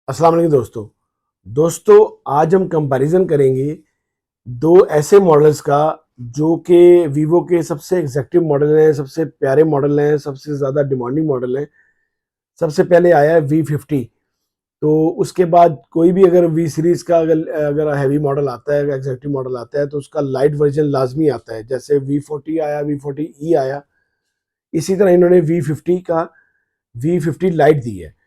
अस्सलाम वालेकुम दोस्तों। दोस्तों, आज हम कंपैरिजन करेंगे दो ऐसे मॉडल्स का जो कि वीवो के सबसे एग्जैक्टिव मॉडल हैं, सबसे प्यारे मॉडल हैं, सबसे ज़्यादा डिमांडिंग मॉडल हैं। सबसे पहले आया है V50। तो उसके बाद कोई भी अगर वी सीरीज़ का अगर अगर हैवी मॉडल आता है, एग्जैक्टिव मॉडल आता है, तो उसका लाइट वर्जन लाजमी आता है। जैसे V40 आया, V40E आया, इसी तरह इन्होंने V50 का V50 लाइट दी है।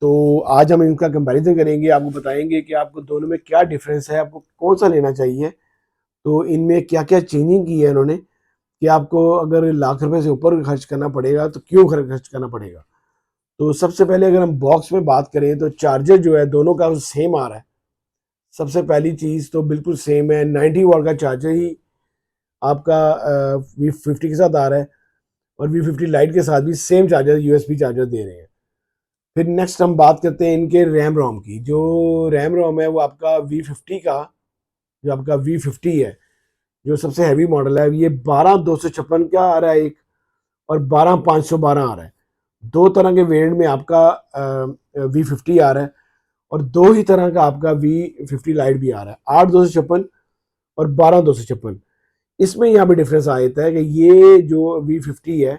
तो आज हम इनका कंपैरिजन करेंगे, आपको बताएंगे कि आपको दोनों में क्या डिफरेंस है, आपको कौन सा लेना चाहिए, तो इनमें क्या क्या चेंजिंग की है इन्होंने, कि आपको अगर लाख रुपए से ऊपर खर्च करना पड़ेगा तो क्यों खर्च करना पड़ेगा। तो सबसे पहले अगर हम बॉक्स में बात करें तो चार्जर जो है दोनों का सेम आ रहा है। सबसे पहली चीज़ तो बिल्कुल सेम है, 90 वाट का चार्जर ही आपका V50 के साथ आ रहा है, और V50 लाइट के साथ भी सेम चार्जर, USB चार्जर दे रहे हैं। फिर नेक्स्ट हम बात करते हैं इनके रैम रोम की। जो रैम रोम है वो आपका V50 का, जो आपका V50 है, जो सबसे हैवी मॉडल है, ये 12 256 का आ रहा है एक, और 12 512 आ रहा है। दो तरह के वेरिएंट में आपका V50 आ रहा है, और दो ही तरह का आपका V50 लाइट भी आ रहा है, 8 256 और 12 256। इसमें यहाँ पे डिफरेंस आ जाता है कि ये जो V50 है,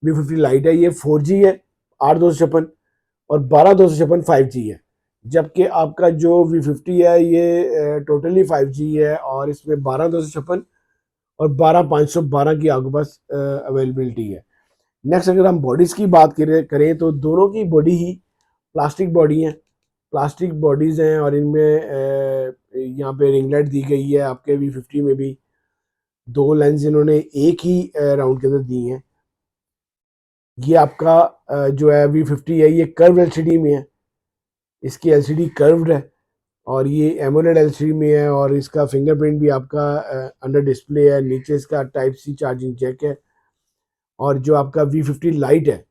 V50 लाइट है, ये 4G है 8 256, और 12 256 5G है। जबकि आपका जो V50 है ये टोटली 5G है, और इसमें 12 256 और 12 512 की आपके पास अवेलेबिलिटी है। नेक्स्ट अगर हम बॉडीज़ की बात करें तो दोनों की बॉडी ही प्लास्टिक बॉडी है, प्लास्टिक बॉडीज़ हैं, और इनमें यहाँ पे रिंग लाइट दी गई है। आपके V50 में भी दो लेंस इन्होंने एक ही राउंड के अंदर दी हैं। ये आपका जो है V50 है, ये कर्व LCD में है, इसकी LCD कर्व्ड है, और ये एमोलेड एलसीडी में है, और इसका फिंगरप्रिंट भी आपका अंडर डिस्प्ले है। नीचे इसका टाइप सी चार्जिंग जैक है। और जो आपका V50 लाइट है,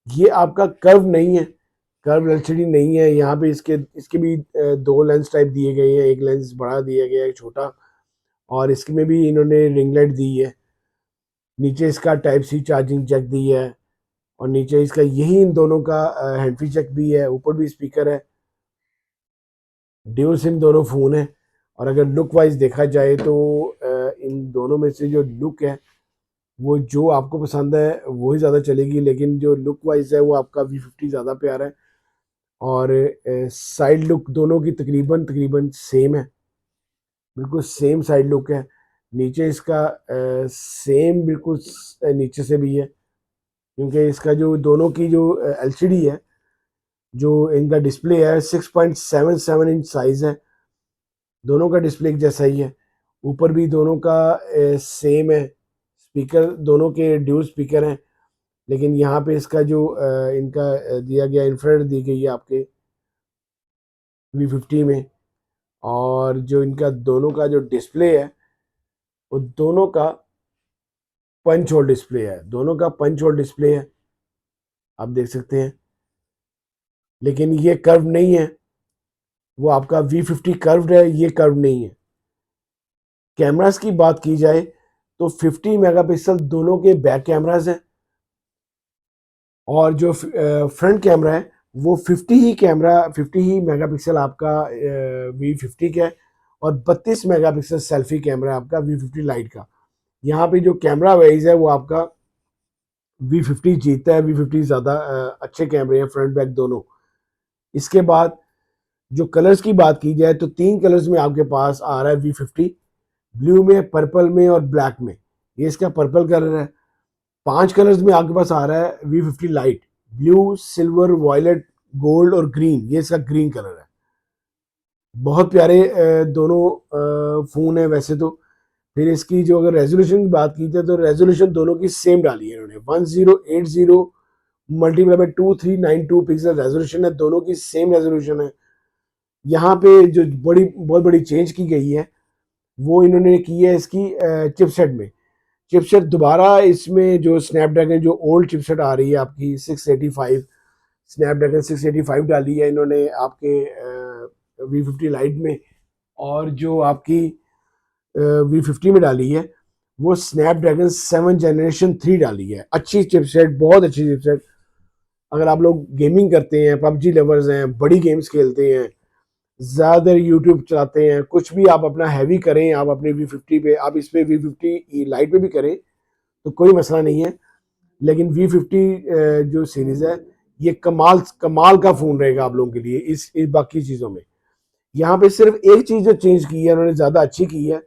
ये आपका कर्व नहीं है, कर्व एलसीडी नहीं है। यहाँ पे इसके इसके भी दो लेंस टाइप दिए गए हैं, एक लेंस बड़ा दिया गया है, एक छोटा, और इसमें भी इन्होंने रिंग लाइट दी है। नीचे इसका टाइप सी चार्जिंग जैक दी है, और नीचे इसका यही इन दोनों का हैंड फ्री जैक भी है, ऊपर भी स्पीकर है। ड्यूल सिम दोनों फ़ोन है। और अगर लुक वाइज देखा जाए तो इन दोनों में से जो लुक है, वो जो आपको पसंद है वही ज़्यादा चलेगी, लेकिन जो लुक वाइज है वो आपका V50 ज़्यादा प्यारा है। और साइड लुक दोनों की तकरीबन तकरीबन सेम है, बिल्कुल सेम साइड लुक है। नीचे इसका सेम बिल्कुल नीचे से भी है, क्योंकि इसका जो दोनों की जो LCD है, जो इनका डिस्प्ले है 6.77 इंच साइज़ है। दोनों का डिस्प्ले एक जैसा ही है, ऊपर भी दोनों का सेम है। स्पीकर दोनों के ड्यूल स्पीकर हैं, लेकिन यहाँ पे इसका जो इनका दिया गया इंफ्रारेड दी गई है आपके V50 में। और जो इनका दोनों का जो डिस्प्ले है, वो दोनों का पंच होल डिस्प्ले है, दोनों का पंच होल डिस्प्ले है, आप देख सकते हैं। लेकिन ये कर्व नहीं है, वो आपका V50 कर्व्ड है, ये कर्व नहीं है। कैमरास की बात की जाए तो 50 मेगापिक्सल दोनों के बैक कैमरास हैं, और जो फ्रंट कैमरा है वो 50 ही मेगापिक्सल आपका V50 का है, और 32 मेगापिक्सल सेल्फी कैमरा है आपका V50 लाइट का। यहाँ पे जो कैमरा वाइज है वो आपका V50 जीतता है, V50 ज़्यादा अच्छे कैमरे हैं फ्रंट बैक दोनों। इसके बाद जो कलर्स की बात की जाए तो तीन कलर्स में आपके पास आ रहा है V50, ब्लू में, पर्पल में और ब्लैक में। ये इसका पर्पल कलर है। पांच कलर्स में आपके पास आ रहा है V50 light, blue, silver, violet, gold और ग्रीन। ये इसका ग्रीन कलर है। बहुत प्यारे दोनों फ़ोन है वैसे तो। फिर इसकी जो अगर रेजोल्यूशन की बात की जाए तो रेजोल्यूशन दोनों की सेम डाली है इन्होंने, 1080 मल्टीप्लाई बाई 2392 पिक्सल रेजोल्यूशन है, दोनों की सेम रेजोल्यूशन है। यहाँ पे जो बहुत बड़ी चेंज की गई है वो इन्होंने की है इसकी चिपसेट में। चिपसेट दोबारा इसमें जो स्नैपड्रैगन जो ओल्ड चिपसेट आ रही है आपकी 685, स्नैपड्रैगन 685 डाली है इन्होंने आपके V50 लाइट में। और जो आपकी V50 में डाली है वो स्नैपड्रैगन 7 जनरेशन 3 डाली है। अच्छी चिपसेट, बहुत अच्छी चिपसेट। अगर आप लोग गेमिंग करते हैं, पबजी लवर्स हैं, बड़ी गेम्स खेलते हैं, ज़्यादातर यूट्यूब चलाते हैं, कुछ भी आप अपना हैवी करें, आप अपने V50 पे, आप इस पे V50 लाइट पे भी करें तो कोई मसला नहीं है। लेकिन V50 जो सीरीज़ है, ये कमाल कमाल का फ़ोन रहेगा आप लोगों के लिए इस बाकी चीज़ों में। यहाँ पे सिर्फ एक चीज़ जो चेंज की है उन्होंने, ज़्यादा अच्छी की है,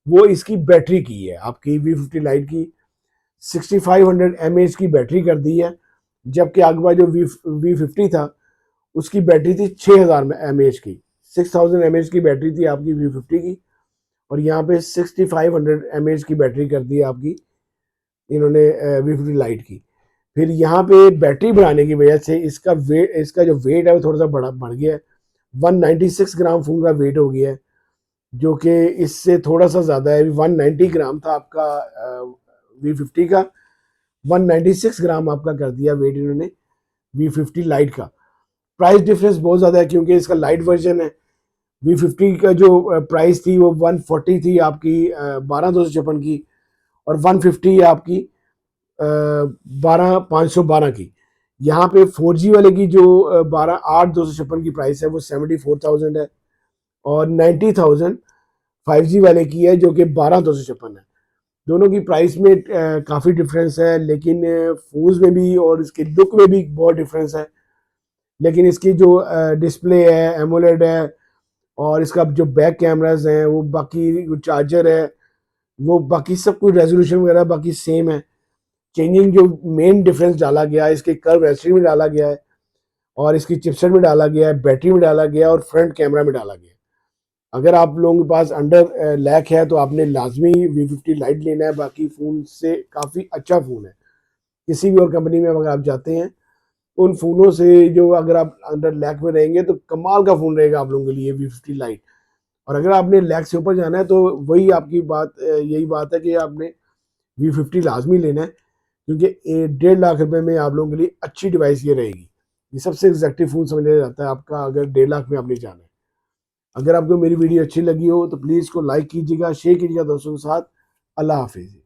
वो इसकी बैटरी की है। आपकी V50 लाइट की 6500 mAh की बैटरी कर दी है, जबकि आगे जो V50 था उसकी बैटरी थी 6000 mAh की। 6000 mAh की बैटरी थी आपकी V50 की, और यहाँ पे 6500 mAh की बैटरी कर दी है आपकी इन्होंने V50 लाइट की। फिर यहाँ पे बैटरी बढ़ाने की वजह से इसका जो वेट है वो थोड़ा सा बढ़ गया है। 196 ग्राम फ़ोन का वेट हो गया है, जो कि इससे थोड़ा सा ज़्यादा है। 190 ग्राम था आपका V50 का, 196 ग्राम आपका कर दिया वेट इन्होंने V50 लाइट का। प्राइस डिफरेंस बहुत ज़्यादा है क्योंकि इसका लाइट वर्जन है। V50 का जो प्राइस थी वो 140 थी आपकी 12,256 की, और 150 है आपकी 12,512 की। यहाँ पे 4G वाले की जो 12,8,256 की प्राइस है वो 74,000 है, और 90,000 5G वाले की है जो कि 12,256 है। दोनों की प्राइस में काफ़ी डिफरेंस है, लेकिन फोन्स में भी और इसके लुक में भी बहुत डिफरेंस है। लेकिन इसकी जो डिस्प्ले है एमोलेड है, और इसका जो बैक कैमराज हैं वो, बाकी चार्जर है वो, बाकी सब कुछ रेजोल्यूशन वगैरह बाकी सेम है। चेंजिंग जो मेन डिफरेंस डाला गया है इसके कर्व एलसीडी में डाला गया है, और इसकी चिपसेट में डाला गया है, बैटरी में डाला गया है, और फ्रंट कैमरा में डाला गया है। अगर आप लोगों के पास अंडर लैक है तो आपने लाजमी V50 लाइट लेना है। बाकी फ़ोन से काफ़ी अच्छा फ़ोन है। किसी भी और कंपनी में अगर आप जाते हैं उन फ़ोनों से, जो अगर आप अंडर लैक में रहेंगे तो कमाल का फ़ोन रहेगा आप लोगों के लिए V50 लाइट। और अगर आपने लैक से ऊपर जाना है तो वही आपकी बात, यही बात है कि आपने V50 लाजमी लेना है, क्योंकि 1.5 लाख रुपए में आप लोगों के लिए अच्छी डिवाइस ये रहेगी। ये सबसे एग्जैक्टिव फ़ोन समझा जाता है आपका, अगर 1.5 लाख में आपने जाना है। अगर आपको मेरी वीडियो अच्छी लगी हो तो प्लीज़ इसको लाइक कीजिएगा, शेयर कीजिएगा दोस्तों के साथ। अल्लाह हाफिज़।